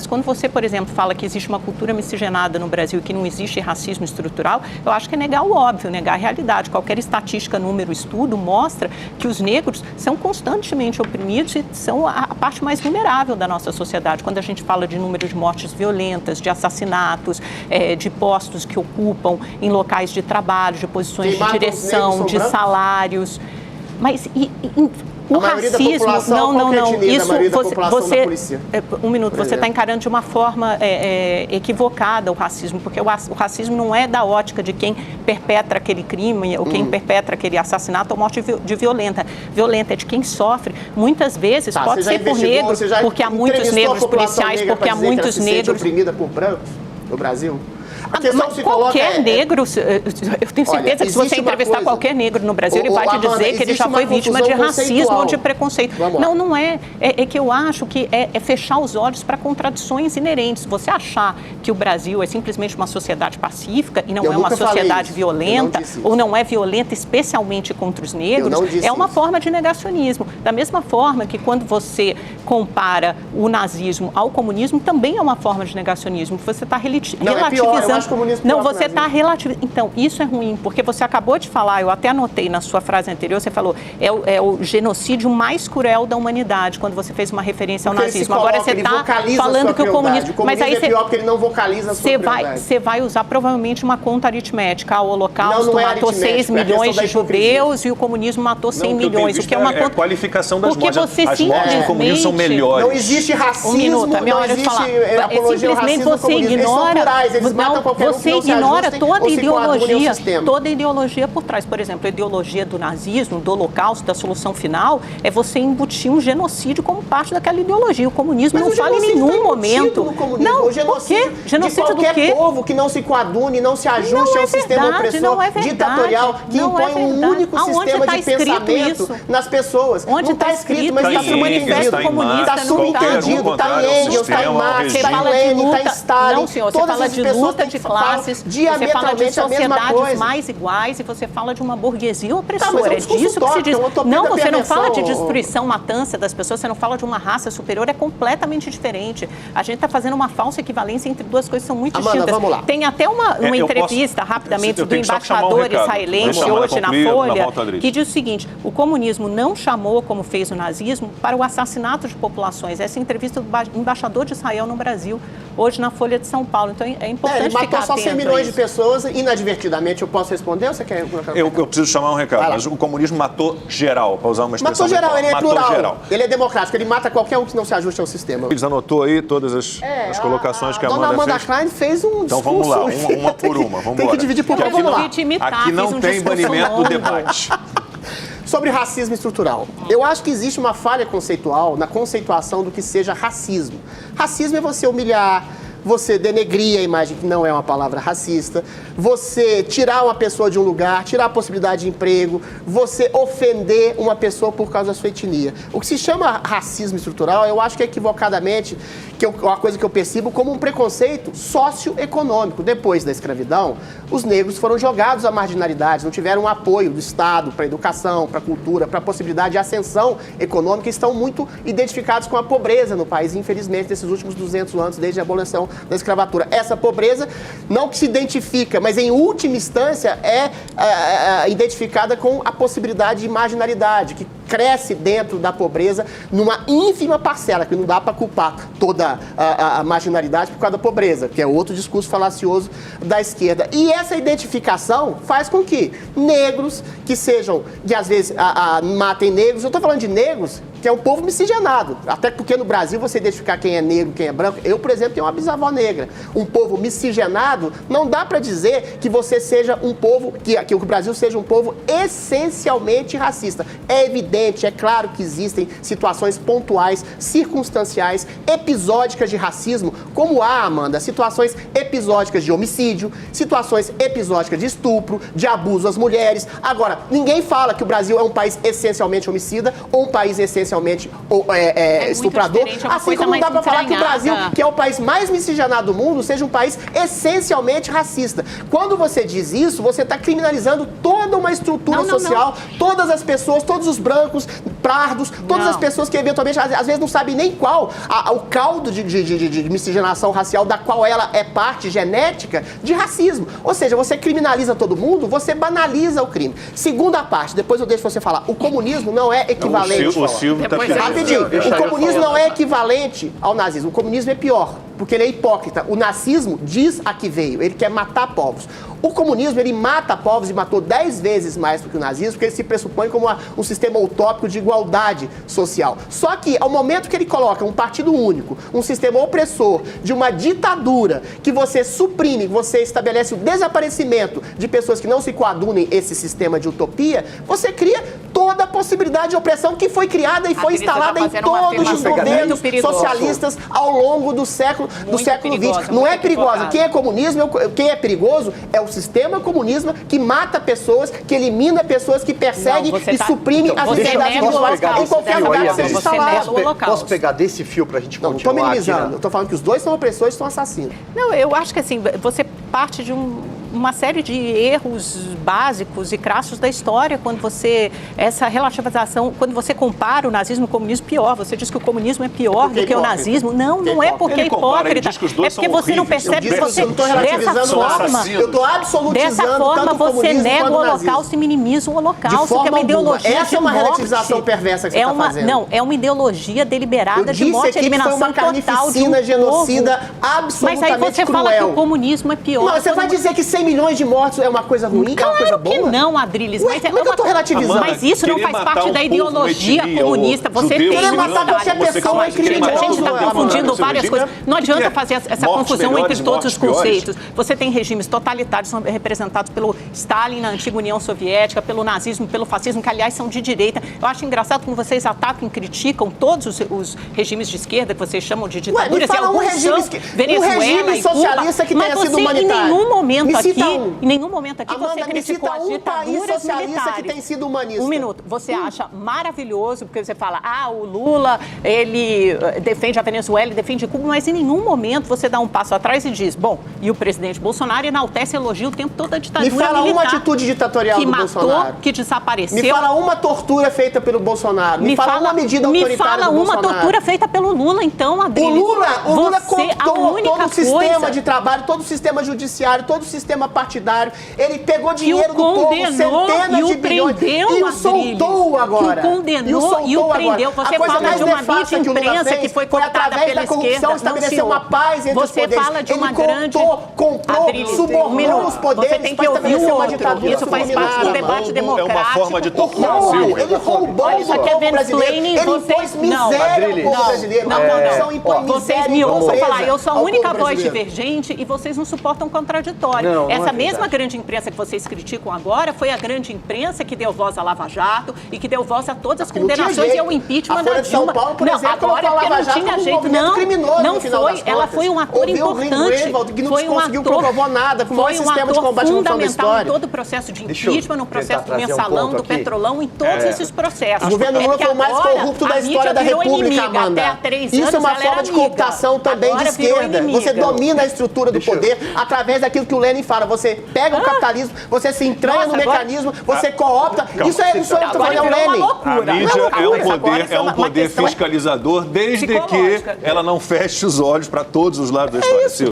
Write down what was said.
Quando você, por exemplo, fala que existe uma cultura miscigenada no Brasil e que não existe racismo estrutural, eu acho que é negar o óbvio, negar a realidade. Qualquer estatística, número, estudo mostra que os negros são constantemente oprimidos e são a parte mais vulnerável da nossa sociedade. Quando a gente fala de número de mortes violentas, de assassinatos, de postos que ocupam em locais de trabalho, de posições de direção, de salários. Mas o racismo, não, isso você um minuto, você está encarando de uma forma equivocada o racismo, porque o racismo não é da ótica de quem perpetra aquele crime ou quem perpetra aquele assassinato ou morte violenta, é de quem sofre. Muitas vezes pode ser por negros, porque há muitos negros policiais, porque há muitos negros oprimida por brancos no Brasil. Mas qualquer negro, eu tenho certeza que se você entrevistar qualquer negro no Brasil, ele vai te dizer que ele já foi vítima de racismo ou de preconceito. Não é. É que eu acho que é fechar os olhos para contradições inerentes. Você achar que o Brasil é simplesmente uma sociedade pacífica e não é uma sociedade violenta, ou não é violenta especialmente contra os negros, é uma forma de negacionismo. Da mesma forma que quando você compara o nazismo ao comunismo, também é uma forma de negacionismo. Você está relativizando. Não, você está relativizando. Então, isso é ruim, porque você acabou de falar, eu até anotei na sua frase anterior, você falou, é o genocídio mais cruel da humanidade, quando você fez uma referência ao nazismo. Agora você está falando que o comunismo... Mas aí é pior porque ele não vocaliza a sua crueldade. Você vai usar provavelmente uma conta aritmética. O Holocausto matou 6 milhões de judeus e o comunismo matou 100 milhões. O que é uma conta... a qualificação das mortes. As mortes do comunismo são melhores. Não existe racismo, não existe apologia ao racismo. Você ignora... Você ignora toda a ideologia por trás. Por exemplo, a ideologia do nazismo, do holocausto, da solução final, é você embutir um genocídio como parte daquela ideologia. O comunismo não fala em nenhum momento. Não, o genocídio de qualquer povo que não se coadune, não se ajuste ao sistema opressor ditatorial, que impõe um único sistema de pensamento nas pessoas. Não está escrito, mas está subentendido. Está subentendido, está em Engels, está em Marx, está em Lenin, está em Stalin. Não, senhor, você fala de luta de classes, você fala de sociedades mais iguais e você fala de uma burguesia opressora. É disso que se diz. Não, você não fala de destruição, matança das pessoas, você não fala de uma raça superior, é completamente diferente. A gente está fazendo uma falsa equivalência entre duas coisas que são muito distintas. Vamos lá. Tem até uma entrevista, rapidamente, do embaixador israelense hoje na Folha, que diz o seguinte, o comunismo não chamou, como fez o nazismo, para o assassinato de populações. Essa entrevista do embaixador de Israel no Brasil, hoje na Folha de São Paulo. Então, é importante ficar atento. Matou só 100 milhões de pessoas, inadvertidamente. Eu posso responder ou você quer? Eu preciso chamar um recado, mas o comunismo matou geral, para usar uma expressão. Matou geral, ele é plural. Ele é democrático, ele mata qualquer um que não se ajuste ao sistema. Eles anotou aí todas as colocações que a Amanda Klein fez um discurso. Então vamos lá, uma por uma. Vamos tem que dividir por aqui aqui não tem banimento do debate. Sobre racismo estrutural. Eu acho que existe uma falha conceitual na conceituação do que seja racismo. Racismo é você humilhar, você denegrir a imagem, que não é uma palavra racista, você tirar uma pessoa de um lugar, tirar a possibilidade de emprego, você ofender uma pessoa por causa da sua etnia. O que se chama racismo estrutural, eu acho que é equivocadamente, uma coisa que eu percebo como um preconceito socioeconômico. Depois da escravidão, os negros foram jogados à marginalidade, não tiveram apoio do Estado para a educação, para a cultura, para a possibilidade de ascensão econômica, e estão muito identificados com a pobreza no país, infelizmente, nesses últimos 200 anos, desde a abolição da escravatura. Essa pobreza, não que se identifica, mas em última instância é identificada com a possibilidade de marginalidade, que cresce dentro da pobreza numa ínfima parcela, que não dá para culpar toda a marginalidade por causa da pobreza, que é outro discurso falacioso da esquerda. E essa identificação faz com que negros que sejam, que às vezes matem negros, eu estou falando de negros que é um povo miscigenado, até porque no Brasil você identificar quem é negro, quem é branco, eu, por exemplo, tenho uma bisavó negra. Um povo miscigenado, não dá para dizer que você seja um povo, que o Brasil seja um povo essencialmente racista. É evidente, é claro que existem situações pontuais, circunstanciais, episódicas de racismo, como há, Amanda, situações episódicas de homicídio, situações episódicas de estupro, de abuso às mulheres. Agora, ninguém fala que o Brasil é um país essencialmente homicida ou um país essencialmente estuprador, assim como não dá para falar que o Brasil, que é o país mais miscigenado do mundo, seja um país essencialmente racista. Quando você diz isso, você está criminalizando toda uma estrutura social, todas as pessoas, todos os brancos, brancos, pardos, todas as pessoas que eventualmente, às vezes, não sabem nem qual o caldo de miscigenação racial da qual ela é parte genética de racismo. Ou seja, você criminaliza todo mundo, você banaliza o crime. Segunda parte, depois eu deixo você falar, o comunismo não é equivalente. O Silvio está Rapidinho, o comunismo não é equivalente ao nazismo, o comunismo é pior, porque ele é hipócrita. O nazismo diz a que veio, ele quer matar povos. O comunismo, ele mata povos e matou 10 vezes mais do que o nazismo, porque ele se pressupõe como um sistema utópico de igualdade social. Só que, ao momento que ele coloca um partido único, um sistema opressor, de uma ditadura, que você suprime, você estabelece o desaparecimento de pessoas que não se coadunem esse sistema de utopia, você cria toda a possibilidade de opressão que foi criada e foi instalada em todos os governos socialistas ao longo do século XX. Não é perigosa. Quem é comunismo, quem é perigoso é o sistema comunismo que mata pessoas, que elimina pessoas, que persegue e suprime as liberdades individuais em qualquer lugar que seja instalado. Posso pegar desse fio pra gente continuar? Não estou minimizando. Eu estou falando que os dois são opressores e são assassinos. Não, eu acho que assim, você parte de uma série de erros básicos e crassos da história quando você, essa relativização, quando você compara o nazismo e o comunismo, pior. Você diz que o comunismo é pior do que o nazismo. Não, não é porque é hipócrita. É porque você não percebe que você, dessa forma, eu estou absolutizando tanto o comunismo nega quanto o o nazismo. Holocausto e minimiza o Holocausto, De forma que é uma ideologia essa é uma relativização perversa que você está fazendo. Não, é uma ideologia deliberada de morte e eliminação foi uma total de um carnificina, genocida, povo. absolutamente Mas aí você cruel. fala que o comunismo é pior. Não, você vai dizer que 100 milhões de mortos é uma coisa ruim, claro é uma coisa boa? que não, Adriles. Ué, como é que eu tô relativizando? Mas isso não faz parte da ideologia comunista. Você tem querer matar qualquer pessoa é criminoso. A gente está confundindo várias coisas. Não adianta fazer essa confusão entre todos os conceitos. Você tem regimes totalitários, são representados pelo Stalin na antiga União Soviética, pelo nazismo, pelo fascismo, que aliás são de direita. Eu acho engraçado como vocês atacam e criticam todos os regimes de esquerda, que vocês chamam de ditaduras, e alguns são Venezuela e socialista que tenha sido humanitário. Mas você, em nenhum momento aqui, Amanda, você criticou as ditaduras militares. Que tem sido humanista. Um minuto. Você acha maravilhoso, porque você fala, o Lula, ele defende a Venezuela, ele defende Cuba, mas em nenhum momento você dá um passo atrás e diz, bom, e o presidente Bolsonaro enaltece e elogia o tempo todo a ditadura militar. Me fala uma atitude ditatorial do Bolsonaro. Que desapareceu. Me fala uma tortura feita pelo Bolsonaro. Me fala uma medida autoritária do Bolsonaro. Me fala uma tortura feita pelo Lula, então, Adriles. O Lula cooptou todo o sistema de trabalho, todo o sistema judiciário, todo o sistema partidário. Ele pegou dinheiro do povo, centenas de bilhões, e o soltou agora. Que o condenou e o prendeu. Você fala de uma mídia imprensa que foi cortada pela esquerda. Estabeleceu uma paz entre os poderes. Você fala de uma grande... comprou, subornou os poderes. Você tem que ouvir o outro. Isso faz parte do debate democrático. É uma forma de torturar o Silvio. Ele roubou o povo brasileiro. Ele impôs miséria ao povo brasileiro. Vocês me ouçam falar, eu sou a única voz divergente e vocês não suportam contraditório. Essa mesma grande imprensa que vocês criticam agora foi a grande imprensa que deu voz à Lava Jato e que deu voz a todas as condenações e ao impeachment da Dilma. Não, agora porque não tinha jeito. Não foi. Ela foi um ator importante. Foi um ator que não provou nada, com o maior sistema de combate à corrupção da história. Em todo o processo de impeachment, no processo do mensalão, do petrolão, em todos esses processos. O governo Lula foi o mais corrupto da história da República, Amanda. Isso é uma forma de cooptação também de esquerda. Você domina a estrutura do poder através daquilo que o Lenin fala. Você pega o capitalismo, você se entranha no mecanismo, você coopta. Isso é o Lenin. A mídia é um poder fiscalizador desde que ela não feche os olhos para todos os lados da história.